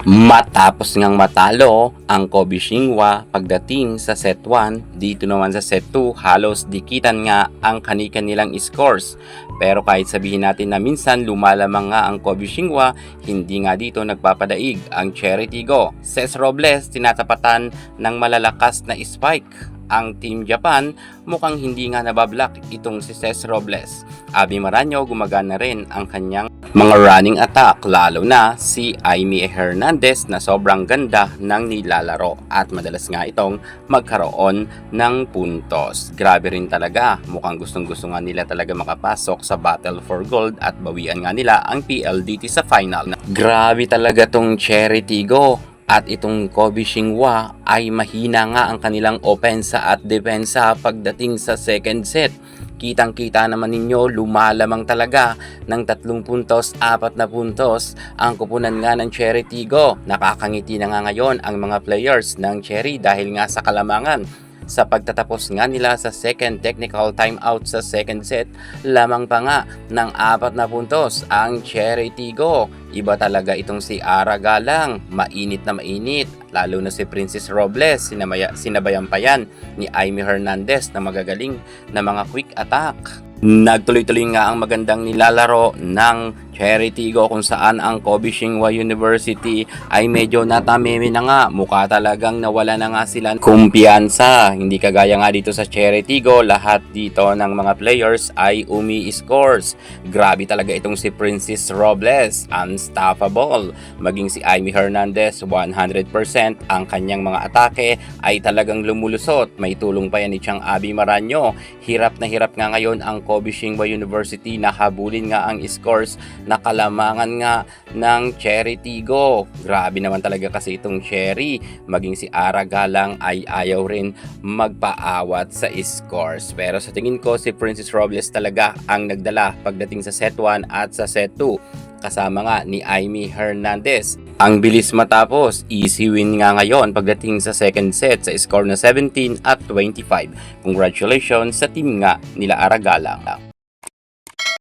Matapos ngang matalo ang Kobe Shinhwa pagdating sa set 1, dito naman sa set 2 halos dikitan nga ang kani-kanilang scores. Pero kahit sabihin natin na minsan lumalamang nga ang Kobe Shinhwa, hindi nga dito nagpapadaig ang Cherry Tigo. Cez Robles tinatapatan ng malalakas na spike. Ang Team Japan mukhang hindi nga nabablock itong si Cez Robles. Abby Maranyo gumagana rin ang kanyang mga running attack, lalo na si Aimee Hernandez na sobrang ganda ng nilalaro at madalas nga itong magkaroon ng puntos. Grabe rin talaga, mukhang gustong-gusto nga nila talaga makapasok sa Battle for Gold at bawian nga nila ang PLDT sa final. Grabe talaga tong Cherry Tigo. At itong Kobe Shinhwa ay mahina nga ang kanilang opensa at depensa pagdating sa second set. Kitang-kita naman ninyo, lumalamang talaga ng 3 puntos, 4 na puntos ang kupunan nga ng Cherry Tigo. Nakakangiti na nga ngayon ang mga players ng Cherry dahil nga sa kalamangan. Sa pagtatapos nga nila sa second technical timeout sa second set, lamang pa nga ng 4 na puntos ang Cherry Tigo. Iba talaga itong si Ara Galang, mainit na mainit, lalo na si Princess Robles, sinabayan pa yan ni Aimee Hernandez na magagaling na mga quick attack. Nagtuloy-tuloy nga ang magandang nilalaro ng Cherry Tigo kung saan ang Kobe Shinhwa University ay medyo natameme na nga. Mukha talagang nawala na nga sila kumpiyansa. Hindi kagaya nga dito sa Cherry Tigo, lahat dito ng mga players ay umi-scores. Grabe talaga itong si Princess Robles, unstoppable. Maging si Aimee Hernandez, 100% ang kanyang mga atake ay talagang lumulusot. May tulong pa yan ni Chang Abby Maranyo. Hirap na hirap nga ngayon ang Kobe Shinhwa University na habulin nga ang scores na kalamangan nga ng Cherry Tigo. Grabe naman talaga kasi itong Cherry. Maging si Ara Galang ay ayaw rin magpaawat sa scores. Pero sa tingin ko si Princess Robles talaga ang nagdala pagdating sa set 1 at sa set 2. Kasama nga ni Aimee Hernandez. Ang bilis matapos, easy win nga ngayon pagdating sa second set sa score na 17 at 25. Congratulations sa team nga nila Ara Galang.